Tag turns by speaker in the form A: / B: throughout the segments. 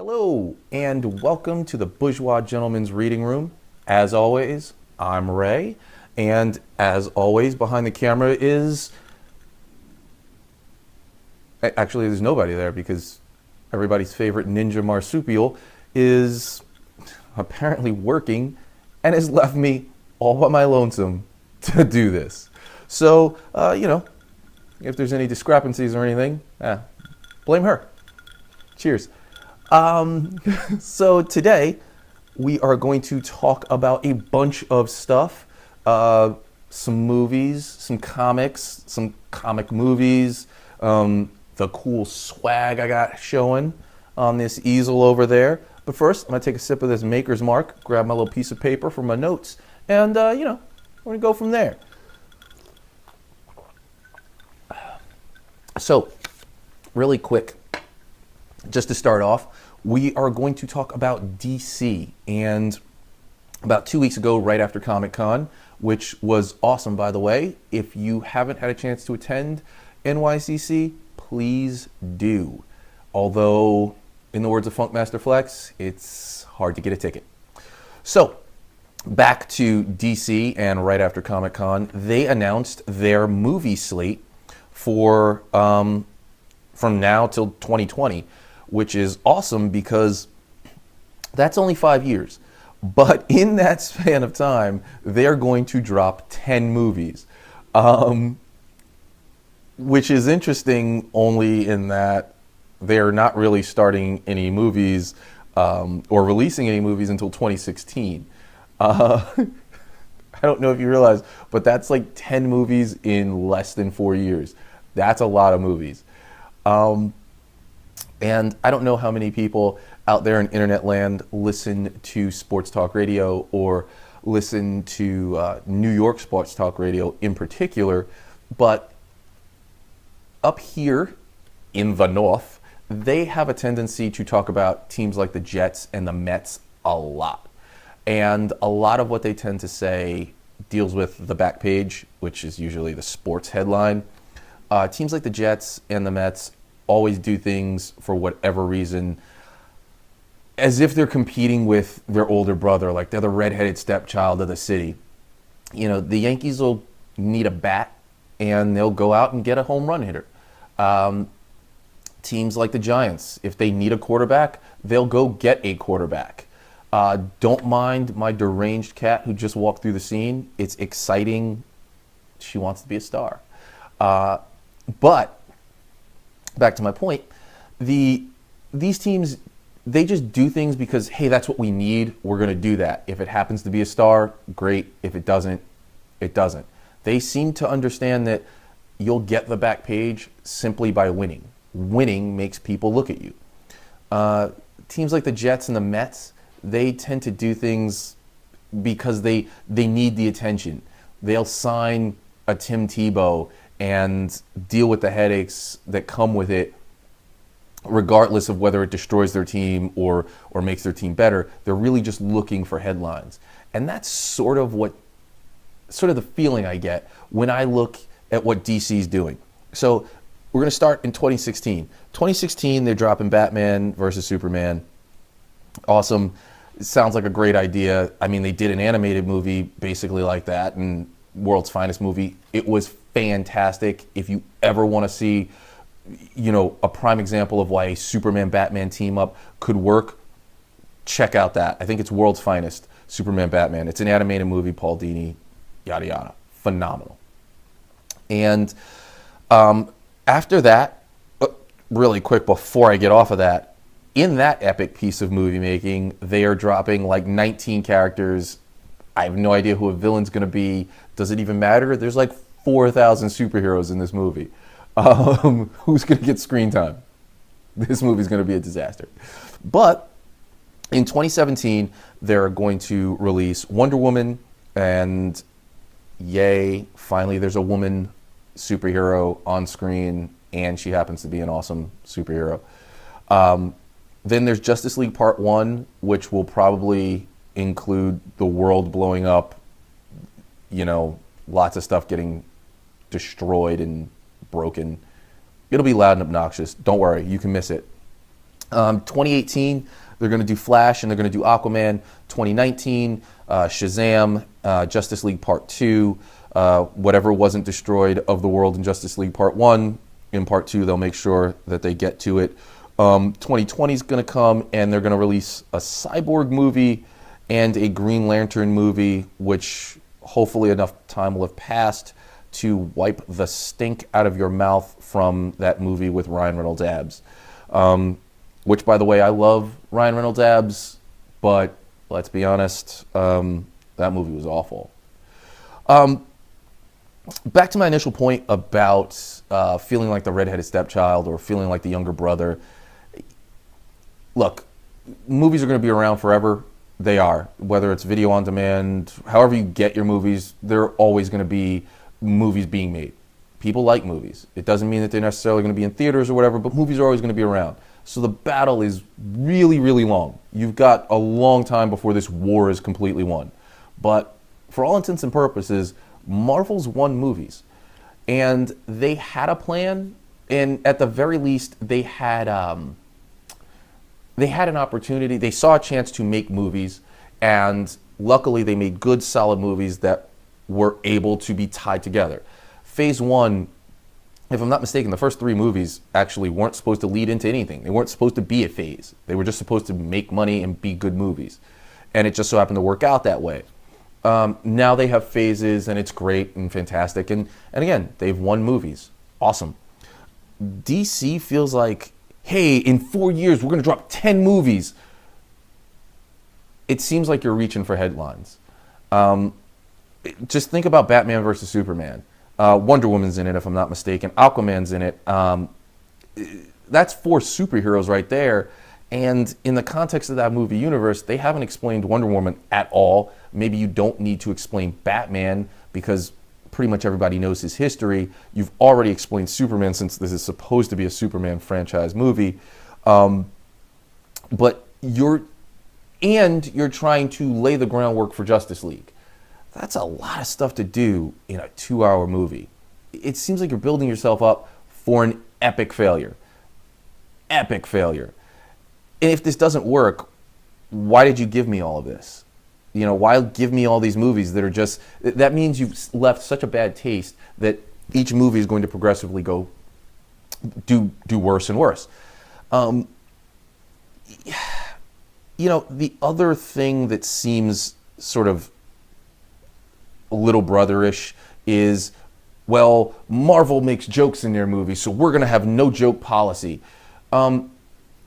A: Hello, and welcome to the Bourgeois Gentleman's Reading Room. As always, I'm Ray, and as always, behind the camera is... Actually, there's nobody there because everybody's favorite ninja marsupial is apparently working and has left me all by my lonesome to do this. So, if there's any discrepancies or anything, blame her. Cheers. So today we are going to talk about a bunch of stuff, some movies, some comics, some comic movies, the cool swag I got showing on this easel over there. But first, I'm going to take a sip of this Maker's Mark, grab my little piece of paper for my notes, and, we're going to go from there. So, really quick, just to start off, we are going to talk about DC. And about 2 weeks ago, right after Comic-Con, which was awesome, by the way, if you haven't had a chance to attend NYCC, please do. Although, in the words of Funkmaster Flex, it's hard to get a ticket. So, back to DC, and right after Comic-Con, they announced their movie slate for from now till 2020, which is awesome because that's only 5 years. But in that span of time, they're going to drop 10 movies, which is interesting only in that they're not really starting any movies or releasing any movies until 2016. I don't know if you realize, but that's like 10 movies in less than 4 years. That's a lot of movies. And I don't know how many people out there in internet land listen to sports talk radio or listen to New York sports talk radio in particular, but up here in the North, they have a tendency to talk about teams like the Jets and the Mets a lot. And a lot of what they tend to say deals with the back page, which is usually the sports headline. Teams like the Jets and the Mets always do things for whatever reason as if they're competing with their older brother, like they're the redheaded stepchild of the city. You know, the Yankees will need a bat and they'll go out and get a home run hitter. Teams like the Giants, if they need a quarterback, they'll go get a quarterback. Don't mind my deranged cat who just walked through the scene. It's exciting. She wants to be a star. But back to my point, these teams, they just do things because, hey, that's what we need. We're going to do that. If it happens to be a star, great. If it doesn't, it doesn't. They seem to understand that you'll get the back page simply by winning. Winning makes people look at you. Teams like the Jets and the Mets, they tend to do things because they need the attention. They'll sign a Tim Tebow and deal with the headaches that come with it, regardless of whether it destroys their team or makes their team better. They're really just looking for headlines. And that's sort of the feeling I get when I look at what DC's doing. So we're going to start in 2016. 2016, they're dropping Batman versus Superman. Awesome. It sounds like a great idea. I mean, they did an animated movie basically like that, and World's Finest movie. It was fantastic. If you ever want to see, a prime example of why a Superman-Batman team-up could work, check out that. I think it's World's Finest, Superman-Batman. It's an animated movie, Paul Dini, yada, yada. Phenomenal. And after that, really quick before I get off of that, in that epic piece of movie making, they are dropping like 19 characters. I have no idea who a villain's going to be. Does it even matter? There's like 4,000 superheroes in this movie. Who's going to get screen time? This movie's going to be a disaster. But in 2017, they're going to release Wonder Woman, and yay, finally there's a woman superhero on screen, and she happens to be an awesome superhero. Then there's Justice League Part 1, which will probably include the world blowing up, lots of stuff getting destroyed and broken. It'll be loud and obnoxious. Don't worry, you can miss it. 2018, they're going to do Flash and they're going to do Aquaman. 2019, Shazam, Justice League Part 2, whatever wasn't destroyed of the world in Justice League Part 1. In Part 2, they'll make sure that they get to it. 2020 is going to come, and they're going to release a Cyborg movie and a Green Lantern movie, which hopefully enough time will have passed to wipe the stink out of your mouth from that movie with Ryan Reynolds' abs. Which, by the way, I love Ryan Reynolds' abs, but let's be honest, that movie was awful. Back to my initial point about feeling like the redheaded stepchild or feeling like the younger brother. Look, movies are going to be around forever. They are. Whether it's video on demand, however you get your movies, there are always going to be movies being made. People like movies. It doesn't mean that they're necessarily going to be in theaters or whatever, but movies are always going to be around. So the battle is really, really long. You've got a long time before this war is completely won. But for all intents and purposes, Marvel's won movies. And they had a plan, and at the very least, they had an opportunity. They saw a chance to make movies, and luckily they made good, solid movies that were able to be tied together. Phase 1, if I'm not mistaken, the first 3 movies actually weren't supposed to lead into anything. They weren't supposed to be a phase. They were just supposed to make money and be good movies. And it just so happened to work out that way. Now they have phases, and it's great and fantastic. And again, they've won movies. Awesome. DC feels like, hey, in 4 years, we're going to drop 10 movies. It seems like you're reaching for headlines. Just think about Batman versus Superman. Wonder Woman's in it, if I'm not mistaken. Aquaman's in it. That's 4 superheroes right there. And in the context of that movie universe, they haven't explained Wonder Woman at all. Maybe you don't need to explain Batman because pretty much everybody knows his history. You've already explained Superman since this is supposed to be a Superman franchise movie. But you're trying to lay the groundwork for Justice League. That's a lot of stuff to do in a 2-hour movie. It seems like you're building yourself up for an epic failure. Epic failure. And if this doesn't work, why did you give me all of this? You know, why give me all these movies that are just... That means you've left such a bad taste that each movie is going to progressively do worse and worse. You know, the other thing that seems sort of little brotherish is, well, Marvel makes jokes in their movies, so we're going to have no joke policy.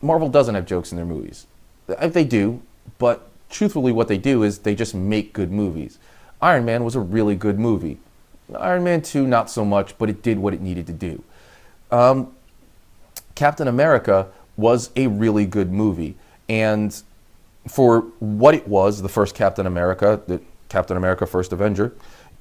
A: Marvel doesn't have jokes in their movies. They do, but truthfully what they do is they just make good movies. Iron Man was a really good movie. Iron Man 2, not so much, but it did what it needed to do. Captain America was a really good movie, and for what it was, the first Captain America, the Captain America First Avenger,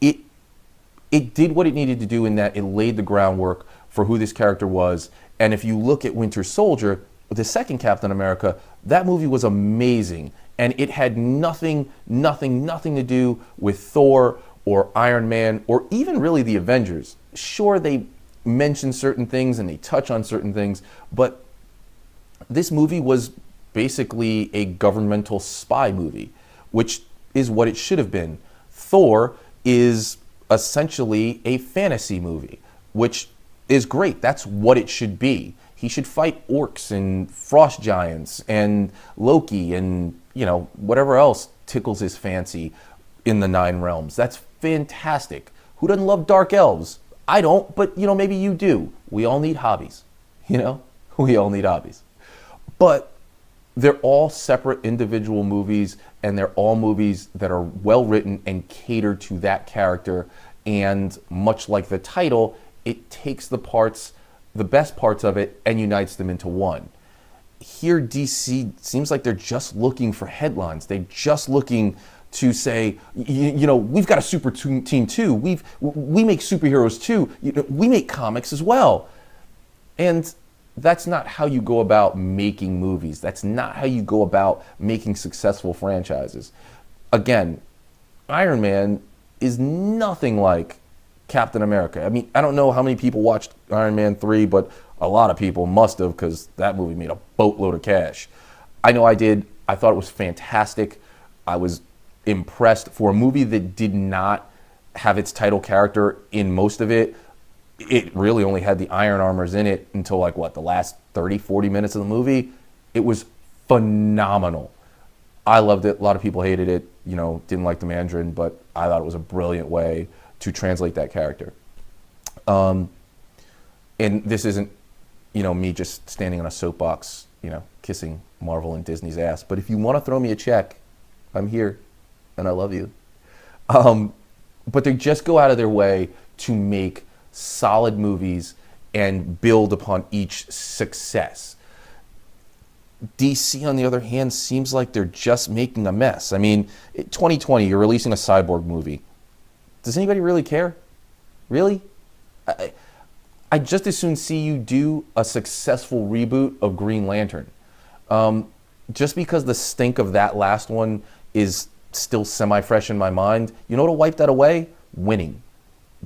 A: it did what it needed to do in that it laid the groundwork for who this character was. And if you look at Winter Soldier, the second Captain America, that movie was amazing. And it had nothing to do with Thor or Iron Man or even really the Avengers. Sure, they mention certain things and they touch on certain things, but this movie was basically a governmental spy movie, which is what it should have been. Thor is essentially a fantasy movie, which is great. That's what it should be. He should fight orcs and frost giants and Loki and, you know, whatever else tickles his fancy in the 9 realms. That's fantastic. Who doesn't love dark elves? I don't, but, you know, maybe you do. We all need hobbies, you know? We all need hobbies. But they're all separate individual movies, and they're all movies that are well written and cater to that character. And much like the title, it takes the best parts of it and unites them into one. Here, DC seems like they're just looking for headlines. They're just looking to say, you know, we've got a super team too. We make superheroes too. You know, we make comics as well. And that's not how you go about making movies. That's not how you go about making successful franchises. Again, Iron Man is nothing like Captain America. I mean, I don't know how many people watched Iron Man 3, but a lot of people must have, because that movie made a boatload of cash. I know I did. I thought it was fantastic. I was impressed for a movie that did not have its title character in most of it. It really only had the Iron Armors in it until like what, the last 30, 40 minutes of the movie. It was phenomenal. I loved it. A lot of people hated it, you know, didn't like the Mandarin, but I thought it was a brilliant way to translate that character. And this isn't, you know, me just standing on a soapbox, you know, kissing Marvel and Disney's ass. But if you want to throw me a check, I'm here, and I love you. But they just go out of their way to make solid movies and build upon each success. DC, on the other hand, seems like they're just making a mess. I mean, 2020, you're releasing a Cyborg movie. Does anybody really care? Really? I'd just as soon see you do a successful reboot of Green Lantern. Just because the stink of that last one is still semi-fresh in my mind, you know what'll wipe that away? Winning.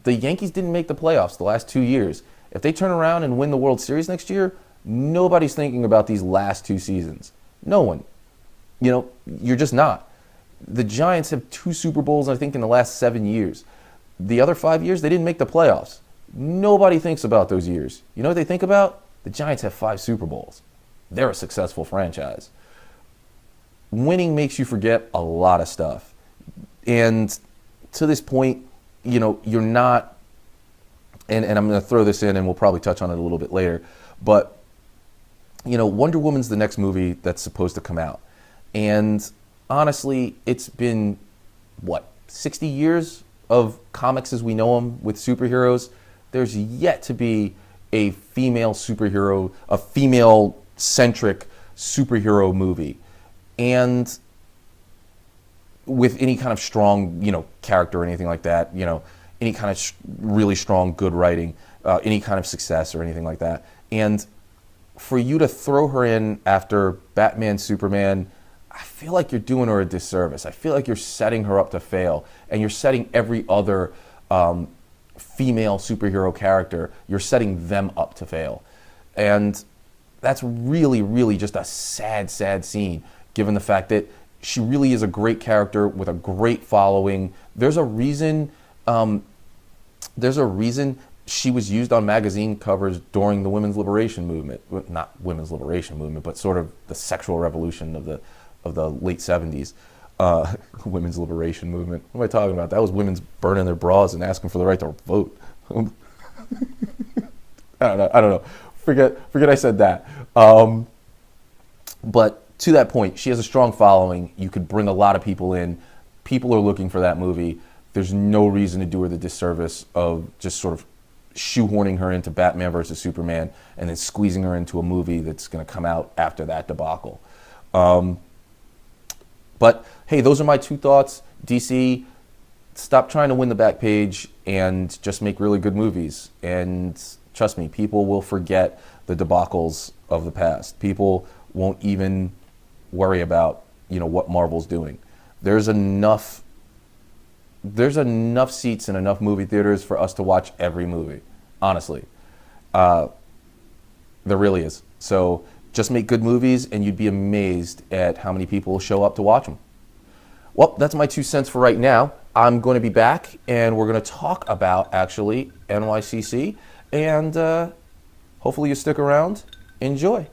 A: The Yankees didn't make the playoffs the last 2 years. If they turn around and win the World Series next year, nobody's thinking about these last 2 seasons. No one. You know, you're just not. The Giants have 2 Super Bowls, I think, in the last 7 years. The other 5 years, they didn't make the playoffs. Nobody thinks about those years. You know what they think about? The Giants have 5 Super Bowls. They're a successful franchise. Winning makes you forget a lot of stuff. And to this point, you know, you're not, and I'm going to throw this in and we'll probably touch on it a little bit later, but, you know, Wonder Woman's the next movie that's supposed to come out. And honestly, it's been, what, 60 years of comics as we know them with superheroes. There's yet to be a female superhero, a female-centric superhero movie. And with any kind of strong, you know, character or anything like that, you know, any kind of really strong, good writing, any kind of success or anything like that. And for you to throw her in after Batman, Superman, I feel like you're doing her a disservice. I feel like you're setting her up to fail, and you're setting every other female superhero character, you're setting them up to fail. And that's really, really just a sad, sad scene, given the fact that she really is a great character with a great following. There's a reason she was used on magazine covers during the women's liberation movement. Well, not women's liberation movement, but sort of the sexual revolution of the late 70s. Women's liberation movement. What am I talking about? That was women's burning their bras and asking for the right to vote. I don't know. Forget I said that. But to that point, she has a strong following. You could bring a lot of people in. People are looking for that movie. There's no reason to do her the disservice of just sort of shoehorning her into Batman versus Superman and then squeezing her into a movie that's going to come out after that debacle. But hey, those are my 2 thoughts. DC, stop trying to win the back page and just make really good movies. And trust me, people will forget the debacles of the past. People won't even worry about, you know, what Marvel's doing. There's enough seats in enough movie theaters for us to watch every movie, honestly. There really is. So just make good movies and you'd be amazed at how many people show up to watch them. Well, that's my 2 cents for right now. I'm going to be back and we're going to talk about, actually, NYCC. And hopefully you stick around. Enjoy.